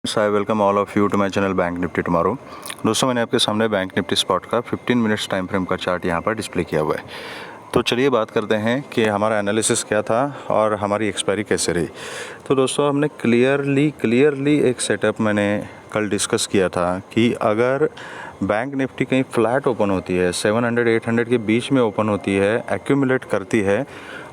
I welcome all of you to my channel bank Nifty tomorrow. दोस्तों, मैंने आपके सामने बैंक निफ्टी स्पॉट का 15 मिनट्स टाइम फ्रेम का चार्ट यहाँ पर डिस्प्ले किया हुआ है। तो चलिए बात करते हैं कि हमारा एनालिसिस क्या था और हमारी एक्सपायरी कैसे रही। तो दोस्तों, हमने क्लियरली एक सेटअप मैंने कल डिस्कस किया था कि अगर बैंक निफ्टी कहीं फ्लैट ओपन होती है, 700-800 के बीच में ओपन होती है, एक्यूमुलेट करती है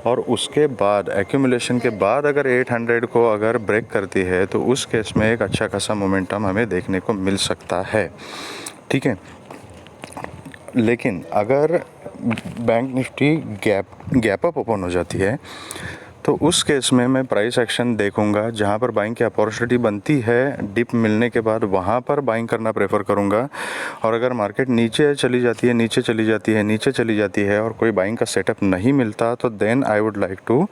और उसके बाद एक्यूमुलेशन के बाद अगर 800 को अगर ब्रेक करती है तो उस केस में एक अच्छा खासा मोमेंटम हमें देखने को मिल सकता है। ठीक है, लेकिन अगर bank Nifty gap up open हो जाती है तो उस केस में मैं प्राइस एक्शन देखूंगा। जहां पर बाइंग की अपॉर्चुनिटी बनती है डिप मिलने के बाद, वहां पर बाइंग करना प्रेफर करूंगा। और अगर मार्केट नीचे चली जाती है और कोई बाइंग का सेटअप नहीं मिलता तो then I would like to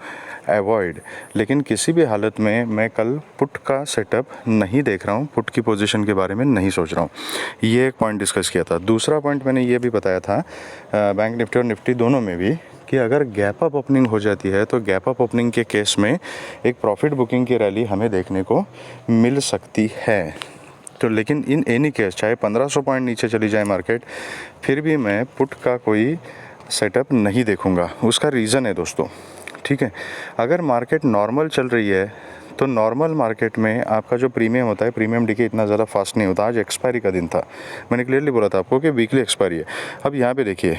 avoid. लेकिन किसी भी हालत में मैं कल पुट का सेटअप नहीं देख रहा हूँ, पुट की पोजीशन के बारे में नहीं सोच रहा हूँ। ये एक पॉइंट डिस्कस किया था। दूसरा पॉइंट मैंने ये भी बताया था बैंक निफ्टी और निफ्टी दोनों में भी कि अगर गैप अप ओपनिंग हो जाती है तो गैप अप ओपनिंग के केस में एक प्रॉफिट बुकिंग की रैली हमें देखने को मिल सकती है। तो लेकिन इन एनी केस चाहे 1500 पॉइंट नीचे चली जाए मार्केट, फिर भी मैं पुट का कोई सेटअप नहीं देखूंगा। उसका रीज़न है दोस्तों, ठीक है, अगर मार्केट नॉर्मल चल रही है तो नॉर्मल मार्केट में आपका जो प्रीमियम होता है, प्रीमियम डिके इतना ज़्यादा फास्ट नहीं होता। आज एक्सपायरी का दिन था, मैंने क्लियरली बोला था आपको कि वीकली एक्सपायरी है। अब यहाँ पे देखिए,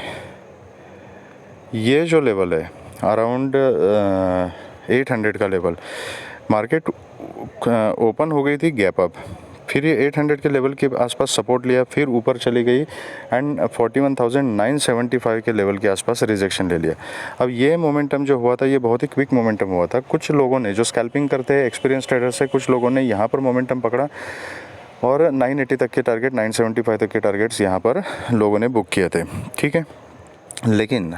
ये जो लेवल है अराउंड 800 का लेवल, मार्केट ओपन हो गई थी गैप अप, फिर ये 800 के लेवल के आसपास सपोर्ट लिया, फिर ऊपर चली गई एंड 41,975 के लेवल के आसपास रिजेक्शन ले लिया। अब ये मोमेंटम जो हुआ था ये बहुत ही क्विक मोमेंटम हुआ था। कुछ लोगों ने जो स्कैल्पिंग करते हैं एक्सपीरियंस ट्रेडर्स है, कुछ लोगों ने यहाँ पर मोमेंटम पकड़ा और 980 तक के टारगेट, 975 तक के टारगेट्स यहाँ पर लोगों ने बुक किए थे। ठीक है, लेकिन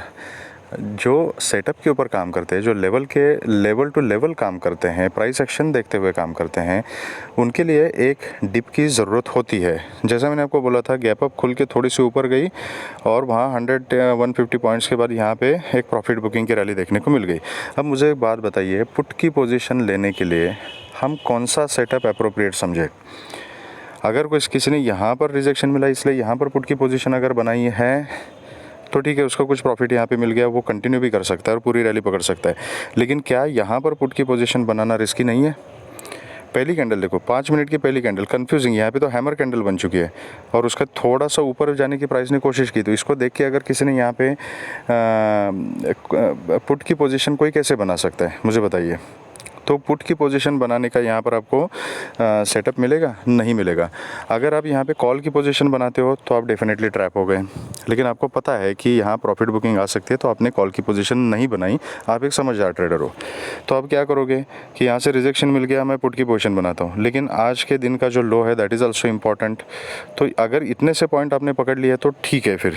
जो सेटअप के ऊपर काम करते हैं, जो लेवल टू लेवल काम करते हैं, प्राइस एक्शन देखते हुए काम करते हैं, उनके लिए एक डिप की ज़रूरत होती है। जैसा मैंने आपको बोला था, गैप अप खुल के थोड़ी सी ऊपर गई और वहाँ 150 पॉइंट्स के बाद यहाँ पे एक प्रॉफिट बुकिंग की रैली देखने को मिल गई। अब मुझे एक बात बताइए, पुट की पोजीशन लेने के लिए हम कौन सा सेटअप अप्रोप्रिएट समझे? अगर किसी ने यहाँ पर रिजेक्शन मिला इसलिए यहाँ पर पुट की पोजीशन अगर बनाई है तो ठीक है, उसको कुछ प्रॉफिट यहाँ पे मिल गया, वो कंटिन्यू भी कर सकता है और पूरी रैली पकड़ सकता है। लेकिन क्या यहाँ पर पुट की पोजीशन बनाना रिस्की नहीं है? पहली कैंडल देखो, 5 मिनट की पहली कैंडल कंफ्यूजिंग, यहाँ पे तो हैमर कैंडल बन चुकी है और उसका थोड़ा सा ऊपर जाने की प्राइस ने कोशिश की। तो इसको देख के अगर किसी ने यहाँ पे पुट की पोजीशन कोई कैसे बना सकता है, मुझे बताइए। तो पुट की पोजीशन बनाने का यहाँ पर आपको सेटअप मिलेगा? नहीं मिलेगा। अगर आप यहाँ पे कॉल की पोजीशन बनाते हो तो आप डेफिनेटली ट्रैप हो गए। लेकिन आपको पता है कि यहाँ प्रॉफिट बुकिंग आ सकती है तो आपने कॉल की पोजीशन नहीं बनाई, आप एक समझदार ट्रेडर हो। तो अब क्या करोगे कि यहाँ से रिजेक्शन मिल गया, मैं पुट की पोजीशन बनाता हूँ, लेकिन आज के दिन का जो लो है दैट इज़ ऑल्सो इम्पॉर्टेंट। तो अगर इतने से पॉइंट आपने पकड़ लिया तो ठीक है फिर,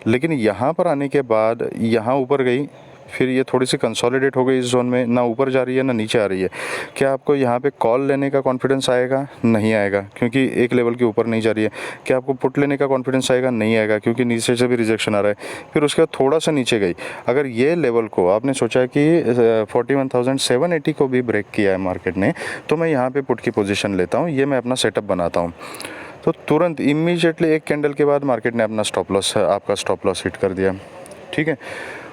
लेकिन यहाँ पर आने के बाद यहाँ ऊपर गई, फिर ये थोड़ी सी कंसोलिडेट हो गई इस जोन में, ना ऊपर जा रही है ना नीचे आ रही है। क्या आपको यहाँ पे कॉल लेने का कॉन्फिडेंस आएगा? नहीं आएगा, क्योंकि एक लेवल के ऊपर नहीं जा रही है। क्या आपको पुट लेने का कॉन्फिडेंस आएगा? नहीं आएगा, क्योंकि नीचे से भी रिजेक्शन आ रहा है। फिर उसके बाद थोड़ा सा नीचे गई, अगर ये लेवल को आपने सोचा कि 41,780 को भी ब्रेक किया है मार्केट ने, तो मैं यहाँ पर पुट की पोजिशन लेता हूँ, ये मैं अपना सेटअप बनाता हूँ। तो तुरंत इमीडिएटली एक कैंडल के बाद मार्केट ने अपना आपका स्टॉप लॉस हिट कर दिया। ठीक है,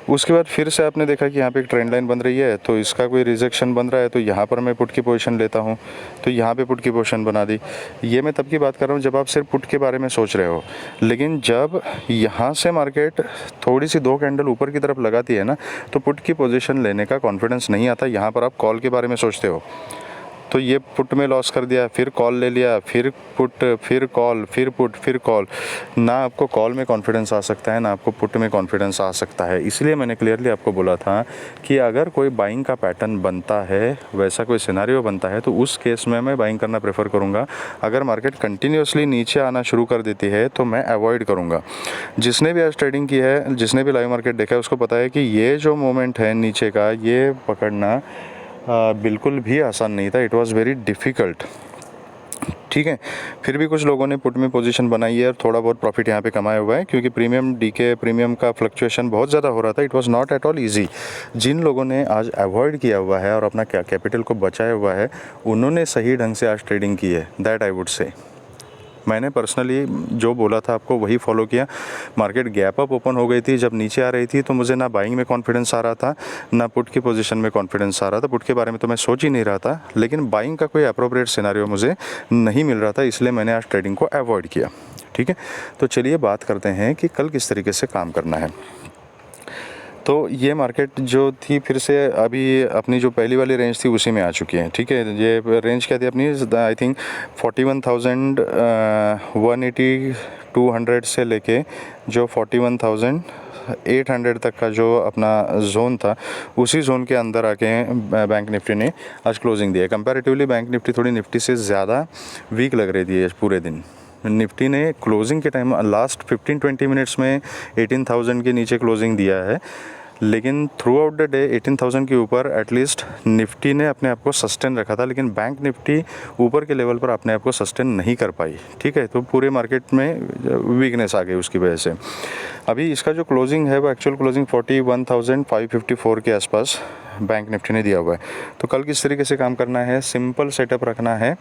उसके बाद फिर से आपने देखा कि यहाँ पे एक ट्रेंड लाइन बन रही है, तो इसका कोई रिजेक्शन बन रहा है, तो यहाँ पर मैं पुट की पोजीशन लेता हूँ, तो यहाँ पे पुट की पोजीशन बना दी। ये मैं तब की बात कर रहा हूँ जब आप सिर्फ पुट के बारे में सोच रहे हो। लेकिन जब यहाँ से मार्केट थोड़ी सी 2 कैंडल ऊपर की तरफ लगाती है ना, तो पुट की पोजीशन लेने का कॉन्फिडेंस नहीं आता। यहाँ पर आप कॉल के बारे में सोचते हो, तो ये पुट में लॉस कर दिया, फिर कॉल ले लिया, फिर पुट, फिर कॉल, फिर पुट, फिर कॉल। ना आपको कॉल में कॉन्फिडेंस आ सकता है, ना आपको पुट में कॉन्फिडेंस आ सकता है। इसलिए मैंने क्लियरली आपको बोला था कि अगर कोई बाइंग का पैटर्न बनता है, वैसा कोई सिनेरियो बनता है, तो उस केस में मैं बाइंग करना प्रेफर करूँगा। अगर मार्केट कंटिन्यूसली नीचे आना शुरू कर देती है तो मैं अवॉइड करूँगा। जिसने भी आज ट्रेडिंग की है, जिसने भी लाइव मार्केट देखा है, उसको पता है कि ये जो मोमेंट है नीचे का, ये पकड़ना बिल्कुल भी आसान नहीं था। It was very difficult. ठीक है। फिर भी कुछ लोगों ने पुट में पोजीशन बनाई है और थोड़ा बहुत प्रॉफिट यहाँ पे कमाया हुआ है, क्योंकि प्रीमियम का फ्लक्चुएशन बहुत ज़्यादा हो रहा था। It was not at all easy. जिन लोगों ने आज अवॉइड किया हुआ है और अपना कैपिटल को बचाया हुआ है, उन्होंने सही ढंग से आज ट्रेडिंग की है, दैट आई वुड से। मैंने पर्सनली जो बोला था आपको वही फॉलो किया। मार्केट गैप अप ओपन हो गई थी, जब नीचे आ रही थी तो मुझे ना बाइंग में कॉन्फिडेंस आ रहा था, ना पुट की पोजीशन में कॉन्फिडेंस आ रहा था। पुट के बारे में तो मैं सोच ही नहीं रहा था, लेकिन बाइंग का कोई अप्रोप्रिएट सिनेरियो मुझे नहीं मिल रहा था, इसलिए मैंने आज ट्रेडिंग को अवॉइड किया। ठीक है, तो चलिए बात करते हैं कि कल किस तरीके से काम करना है। तो ये मार्केट जो थी फिर से अभी अपनी जो पहली वाली रेंज थी उसी में आ चुकी है। ठीक है, ये रेंज क्या थी अपनी, आई थिंक 41,180-200 से लेके जो 41,800 तक का जो अपना जोन था, उसी जोन के अंदर आके बैंक निफ्टी ने आज क्लोजिंग दी है। कंपैरेटिवली बैंक निफ्टी थोड़ी निफ्टी से ज़्यादा वीक लग रही थी पूरे दिन। निफ्टी ने क्लोजिंग के टाइम लास्ट 15-20 मिनट्स में 18,000 के नीचे क्लोजिंग दिया है, लेकिन थ्रू आउट द डे 18,000 के ऊपर एटलीस्ट निफ्टी ने अपने आप को सस्टेन रखा था, लेकिन बैंक निफ्टी ऊपर के लेवल पर अपने आप को सस्टेन नहीं कर पाई। ठीक है, तो पूरे मार्केट में वीकनेस आ गई उसकी वजह से। अभी इसका जो क्लोजिंग है वो एक्चुअल क्लोजिंग 41,554 के आसपास बैंक निफ्टी ने दिया हुआ है। तो कल किस तरीके से काम करना है, सिंपल सेटअप रखना है,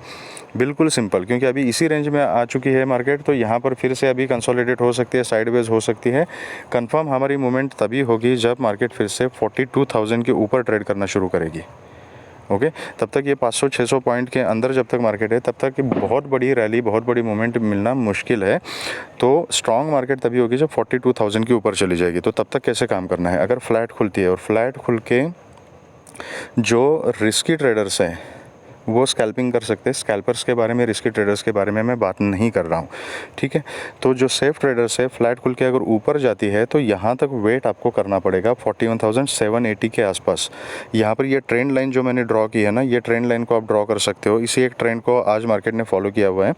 बिल्कुल सिंपल, क्योंकि अभी इसी रेंज में आ चुकी है मार्केट, तो यहाँ पर फिर से अभी कंसोलिडेट हो सकती है, साइडवेज हो सकती है। कंफर्म हमारी मूवमेंट तभी होगी जब मार्केट फिर से 42,000 के ऊपर ट्रेड करना शुरू करेगी। ओके, तब तक ये 500-600 पॉइंट के अंदर जब तक मार्केट है, तब तक बहुत बड़ी रैली, बहुत बड़ी मूवमेंट मिलना मुश्किल है। तो स्ट्रॉन्ग मार्केट तभी होगी जब 42,000 के ऊपर चली जाएगी। तो तब तक कैसे काम करना है, अगर फ्लैट खुलती है और फ्लैट खुल के जो रिस्की ट्रेडर्स हैं वो स्कैल्पिंग कर सकते हैं। स्कैल्पर्स के बारे में, रिस्की ट्रेडर्स के बारे में मैं बात नहीं कर रहा हूँ। ठीक है, तो जो सेफ ट्रेडर्स है, फ्लैट खुल के अगर ऊपर जाती है तो यहाँ तक वेट आपको करना पड़ेगा 41,780 के आसपास। यहाँ पर ये ट्रेंड लाइन जो मैंने ड्रॉ की है ना, ये ट्रेंड लाइन को आप ड्रॉ कर सकते हो। इसी एक ट्रेंड को आज मार्केट ने फॉलो किया हुआ है।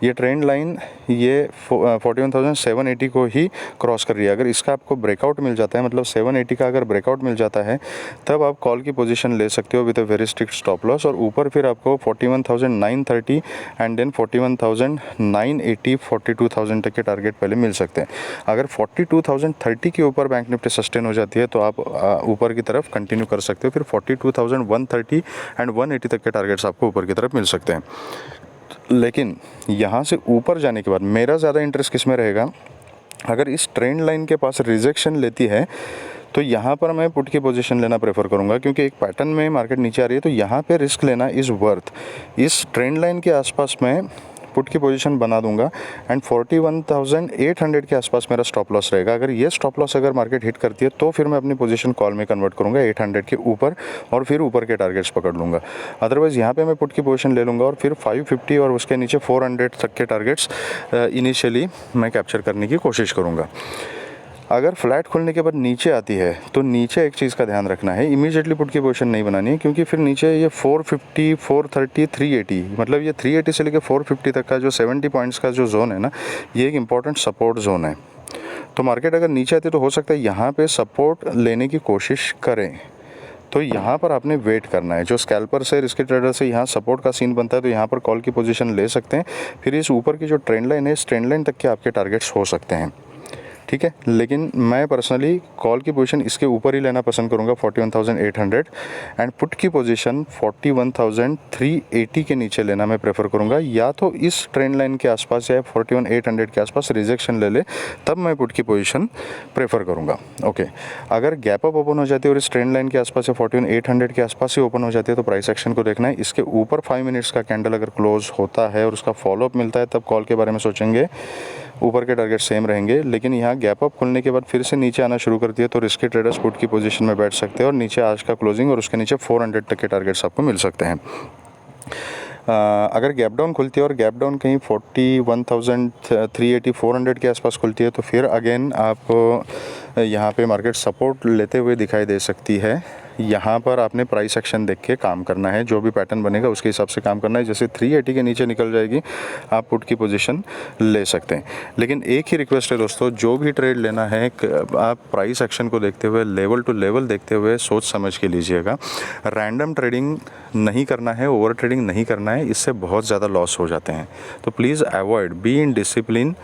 ये ट्रेंड लाइन ये 41,780 को ही क्रॉस कर रही है। अगर इसका आपको ब्रेकआउट मिल जाता है, मतलब 780 का अगर ब्रेकआउट मिल जाता है, तब आप कॉल की पोजीशन ले सकते हो with a very strict stop loss, और ऊपर फिर आपको 41,930 एंड देन 41,980, 42,000 तक के टारगेट पहले मिल सकते हैं। अगर 42,030 के ऊपर बैंक निफ्टी सस्टेन हो जाती है तो आप ऊपर की तरफ कंटिन्यू कर सकते हो। फिर 42,130 एंड 180 तक के टारगेट्स आपको ऊपर की तरफ मिल सकते हैं। लेकिन यहाँ से ऊपर जाने के बाद मेरा ज़्यादा इंटरेस्ट किस में रहेगा, अगर इस ट्रेंड लाइन के पास रिजेक्शन लेती है तो यहाँ पर मैं पुट की पोजीशन लेना प्रेफर करूँगा, क्योंकि एक पैटर्न में मार्केट नीचे आ रही है तो यहाँ पे रिस्क लेना इज़ वर्थ। इस ट्रेंड लाइन के आसपास मैं पुट की पोजीशन बना दूंगा एंड 41,800 के आसपास मेरा स्टॉप लॉस रहेगा। अगर ये स्टॉप लॉस अगर मार्केट हिट करती है तो फिर मैं अपनी पोजीशन कॉल में कन्वर्ट करूंगा 800 के ऊपर, और फिर ऊपर के टारगेट्स पकड़ लूँगा। अदरवाइज़ यहाँ पे मैं पुट की पोजीशन ले लूँगा और फिर 550 और उसके नीचे 400 तक के टारगेट्स इनिशियली मैं कैप्चर करने की कोशिश करूँगा। अगर फ्लैट खुलने के बाद नीचे आती है तो नीचे एक चीज़ का ध्यान रखना है, इमीडिएटली पुट की पोजीशन नहीं बनानी है, क्योंकि फिर नीचे ये 450, 430, 380, मतलब ये 380 से लेकर 450 तक का जो 70 पॉइंट्स का जो जोन है ना, ये एक इंपॉर्टेंट सपोर्ट जोन है। तो मार्केट अगर नीचे आती है तो हो सकता है यहाँ पे सपोर्ट लेने की कोशिश करें। तो यहाँ पर आपने वेट करना है। जो स्कैल्पर से, रिस्की ट्रेडर से यहाँ सपोर्ट का सीन बनता है तो यहाँ पर कॉल की पोजीशन ले सकते हैं। फिर इस ऊपर की जो ट्रेंड लाइन है, इस ट्रेंड लाइन तक के आपके टारगेट्स हो सकते हैं। ठीक है, लेकिन मैं पर्सनली कॉल की पोजीशन इसके ऊपर ही लेना पसंद करूंगा 41,800, एंड पुट की पोजीशन 41,380 के नीचे लेना मैं प्रेफर करूंगा। या तो इस ट्रेंड लाइन के आसपास या 41,800 के आसपास रिजेक्शन ले ले, तब मैं पुट की पोजीशन प्रेफर करूंगा। ओके, अगर गैप अप ओपन हो जाती है और इस ट्रेंड लाइन के आसपास या 41,800 के आसपास ही ओपन हो जाती है तो प्राइस एक्शन को देखना है। इसके ऊपर 5 मिनट्स का कैंडल अगर क्लोज होता है और उसका फॉलोअप मिलता है तब कॉल के बारे में सोचेंगे। ऊपर के टारगेट सेम रहेंगे, लेकिन यहाँ गैप अप खुलने के बाद फिर से नीचे आना शुरू करती है तो रिस्की ट्रेडर्स पुट की पोजीशन में बैठ सकते हैं और नीचे आज का क्लोजिंग और उसके नीचे 400 तक के टारगेट्स आपको मिल सकते हैं। अगर गैप डाउन खुलती है और गैप डाउन कहीं 41,380, 400 के आसपास खुलती है तो फिर अगेन आप यहाँ पे मार्केट सपोर्ट लेते हुए दिखाई दे सकती है यहाँ पर आपने प्राइस एक्शन देख के काम करना है, जो भी पैटर्न बनेगा उसके हिसाब से काम करना है। जैसे 380 के नीचे निकल जाएगी आप पुट की पोजीशन ले सकते हैं। लेकिन एक ही रिक्वेस्ट है दोस्तों, जो भी ट्रेड लेना है आप प्राइस एक्शन को देखते हुए, लेवल टू लेवल देखते हुए सोच समझ के लीजिएगा। रैंडम ट्रेडिंग नहीं करना है, ओवर ट्रेडिंग नहीं करना है, इससे बहुत ज़्यादा लॉस हो जाते हैं। तो please avoid, be in discipline.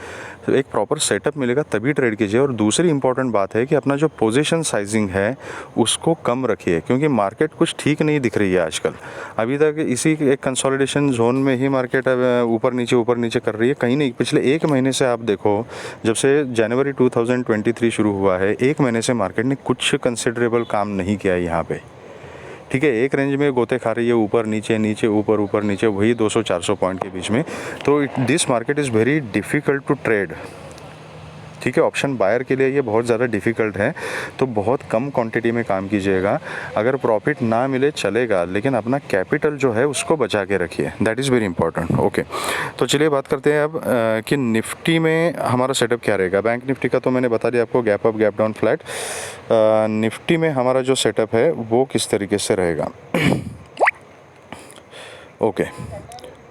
तो एक प्रॉपर सेटअप मिलेगा तभी ट्रेड कीजिए। और दूसरी इंपॉर्टेंट बात है कि अपना जो पोजीशन साइजिंग है उसको कम रखिए, क्योंकि मार्केट कुछ ठीक नहीं दिख रही है आजकल। अभी तक इसी एक कंसोलिडेशन जोन में ही मार्केट ऊपर नीचे कर रही है। कहीं नहीं, पिछले एक महीने से आप देखो, जब से जनवरी 2023 शुरू हुआ है, एक महीने से मार्केट ने कुछ कंसिडरेबल काम नहीं किया है यहाँ पे। ठीक है, एक रेंज में गोते खा रही है, ऊपर नीचे ऊपर नीचे, वही 200-400 पॉइंट के बीच में। तो this market is very difficult to trade. ठीक है, ऑप्शन बायर के लिए ये बहुत ज़्यादा डिफ़िकल्ट है। तो बहुत कम क्वांटिटी में काम कीजिएगा। अगर प्रॉफिट ना मिले चलेगा, लेकिन अपना कैपिटल जो है उसको बचा के रखिए, that is very important. Okay, तो चलिए बात करते हैं अब कि निफ्टी में हमारा सेटअप क्या रहेगा। बैंक निफ्टी का तो मैंने बता दिया आपको, gap up gap down flat. Nifty में हमारा जो सेटअप है वो किस तरीके से रहेगा। ओके,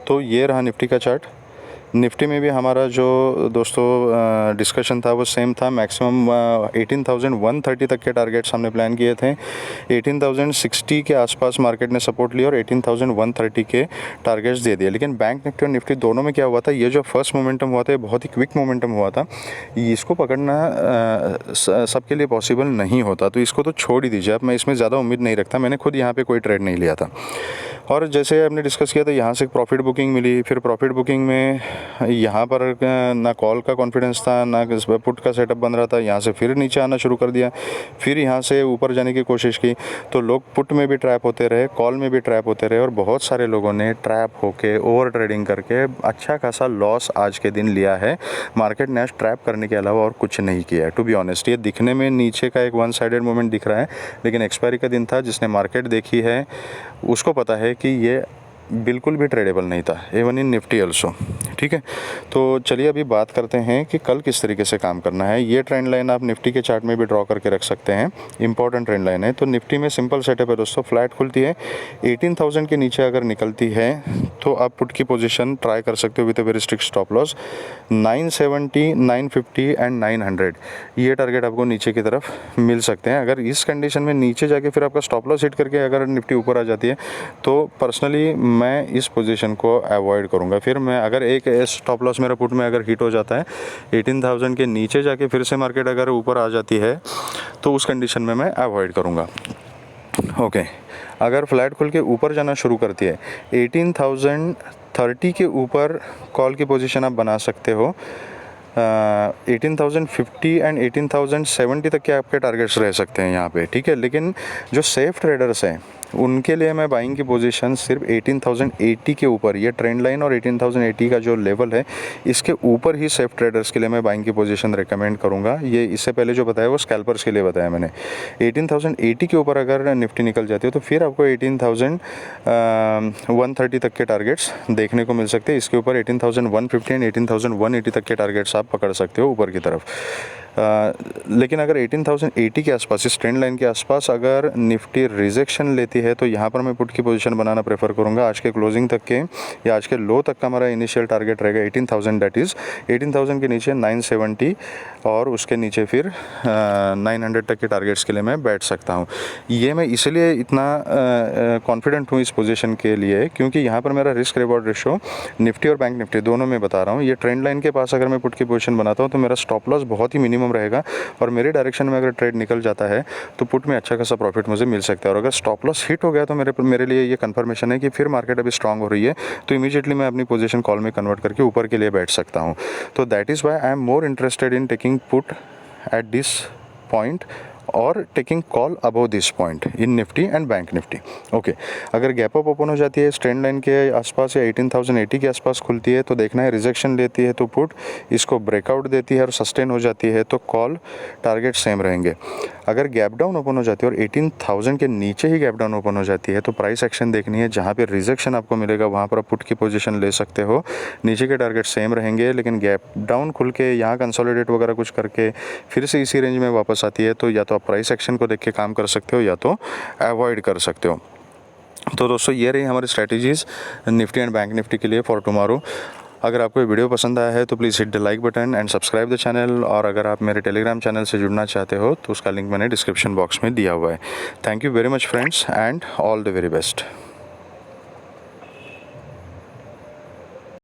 तो ये रहा निफ्टी का चार्ट। निफ्टी में भी हमारा जो दोस्तों डिस्कशन था वो सेम था। मैक्सिमम 18,130 तक के टारगेट्स हमने प्लान किए थे। 18,060 के आसपास मार्केट ने सपोर्ट लिया और 18,130 के टारगेट्स दे दिए। लेकिन बैंक निफ्टी और निफ्टी दोनों में क्या हुआ था, ये जो फर्स्ट मोमेंटम हुआ था, ये बहुत ही क्विक मोमेंटम हुआ था। इसको पकड़ना सबके लिए पॉसिबल नहीं होता, तो इसको तो छोड़ ही दीजिए। अब मैं इसमें ज़्यादा उम्मीद नहीं रखता, मैंने खुद यहाँ पर कोई ट्रेड नहीं लिया था। और जैसे हमने डिस्कस किया था, यहाँ से प्रॉफिट बुकिंग मिली। फिर प्रॉफिट बुकिंग में यहाँ पर ना कॉल का कॉन्फिडेंस था, ना पुट का सेटअप बन रहा था। यहाँ से फिर नीचे आना शुरू कर दिया, फिर यहाँ से ऊपर जाने की कोशिश की। तो लोग पुट में भी ट्रैप होते रहे, कॉल में भी ट्रैप होते रहे, और बहुत सारे लोगों ने ट्रैप होके ओवर ट्रेडिंग करके अच्छा खासा लॉस आज के दिन लिया है। मार्केट ने आज ट्रैप करने के अलावा और कुछ नहीं किया है। टू बी ऑनेस्ट, ये दिखने में नीचे का एक वन साइडेड मूवमेंट दिख रहा है, लेकिन एक्सपायरी का दिन था। जिसने मार्केट देखी है उसको पता है कि ये बिल्कुल भी ट्रेडेबल नहीं था, इवन इन निफ्टी ऑल्सो। ठीक है, तो चलिए अभी बात करते हैं कि कल किस तरीके से काम करना है। ये ट्रेंड लाइन आप निफ्टी के चार्ट में भी ड्रॉ करके रख सकते हैं, इंपॉर्टेंट ट्रेंड लाइन है। तो निफ्टी में सिंपल सेटअप है दोस्तों, फ्लैट खुलती है, 18,000 के नीचे अगर निकलती है तो आप पुट की पोजीशन ट्राई कर सकते हो with a very strict stop loss. 970, 950 and 900 ये टारगेट आपको नीचे की तरफ मिल सकते हैं। अगर इस कंडीशन में नीचे जाके फिर आपका स्टॉप लॉस हिट करके अगर निफ्टी ऊपर आ जाती है, तो पर्सनली मैं इस पोजीशन को अवॉइड करूंगा। फिर मैं अगर एक स्टॉप लॉस मेरा पुट में अगर हिट हो जाता है 18,000 के नीचे जाके फिर से मार्केट अगर ऊपर आ जाती है, तो उस कंडीशन में मैं अवॉइड करूंगा। ओके, अगर फ्लैट खुल के ऊपर जाना शुरू करती है 18,030 के ऊपर कॉल की पोजीशन आप बना सकते हो। 18,050 एंड 18,070 तक के आपके टारगेट्स रह सकते हैं यहाँ पे। ठीक है, लेकिन जो सेफ ट्रेडर्स हैं उनके लिए मैं बाइंग की पोजीशन सिर्फ 18,080 के ऊपर, ये ट्रेंड लाइन और 18,080 का जो लेवल है इसके ऊपर ही सेफ ट्रेडर्स के लिए मैं बाइंग की पोजीशन रेकमेंड करूँगा। ये इससे पहले जो बताया वो स्कैल्पर्स के लिए बताया मैंने। 18,080 के ऊपर अगर निफ्टी निकल जाती है तो फिर आपको 18,130 तक के टारगेट्स देखने को मिल सकते हैं। इसके ऊपर 18,150 एंड 18,180 तक के टारगेट्स आप पकड़ सकते हो ऊपर की तरफ। लेकिन अगर 18,080 के आसपास, इस ट्रेंड लाइन के आसपास अगर निफ्टी रिजेक्शन लेती है, तो यहाँ पर मैं पुट की पोजीशन बनाना प्रेफर करूँगा। आज के क्लोजिंग तक के या आज के लो तक का हमारा इनिशियल टारगेट रहेगा 18,000, दैट इज़ 18,000 के नीचे 970 और उसके नीचे फिर 900 तक के टारगेट्स के लिए मैं बैठ सकता हूँ। ये मैं इसलिए इतना कॉन्फिडेंट हूँ इस पोजीशन के लिए क्योंकि यहाँ पर मेरा रिस्क रिवॉर्ड रेशो निफ्टी और बैंक निफ्टी दोनों में बता रहा हूँ। ये ट्रेंड लाइन के पास अगर मैं पुट की पोजीशन बनाता हूँ तो मेरा स्टॉप लॉस बहुत ही मिनिमम रहेगा, और मेरे डायरेक्शन में अगर ट्रेड निकल जाता है तो पुट में अच्छा खासा प्रॉफिट मुझे मिल सकता है। और अगर स्टॉप लॉस हिट हो गया तो मेरे लिए ये कंफर्मेशन है कि फिर मार्केट अभी स्ट्रांग हो रही है, तो इमीडिएटली मैं अपनी पोजीशन कॉल में कन्वर्ट करके ऊपर के लिए बैठ सकता हूँ। तो that is why I am more interested in taking put at this point और taking call above this point in Nifty and bank Nifty. Okay, अगर गैप अप ओपन हो जाती है ट्रेंड लाइन के आसपास या 18,080 के आसपास खुलती है तो देखना है, रिजेक्शन लेती है तो पुट इसको ब्रेकआउट देती है और सस्टेन हो जाती है तो कॉल टारगेट सेम रहेंगे। अगर गैप डाउन ओपन हो जाती है और 18,000 के नीचे ही गैप डाउन ओपन हो जाती है तो प्राइस एक्शन देखनी है। जहाँ पे रिजेक्शन आपको मिलेगा वहाँ पर आप पुट की पोजीशन ले सकते हो, नीचे के टारगेट सेम रहेंगे। लेकिन गैप डाउन खुल के यहाँ कंसोलिडेट वगैरह कुछ करके फिर से इसी रेंज में वापस आती है तो या तो आप प्राइस एक्शन को देख के काम कर सकते हो या तो अवॉइड कर सकते हो। तो दोस्तों ये रही हमारी strategies Nifty and bank Nifty के लिए फॉर टुमारो। अगर आपको ये वीडियो पसंद आया है तो please hit the like button and subscribe the channel, और अगर आप मेरे टेलीग्राम चैनल से जुड़ना चाहते हो तो उसका लिंक मैंने डिस्क्रिप्शन बॉक्स में दिया हुआ है। Thank you very much friends and all the very best.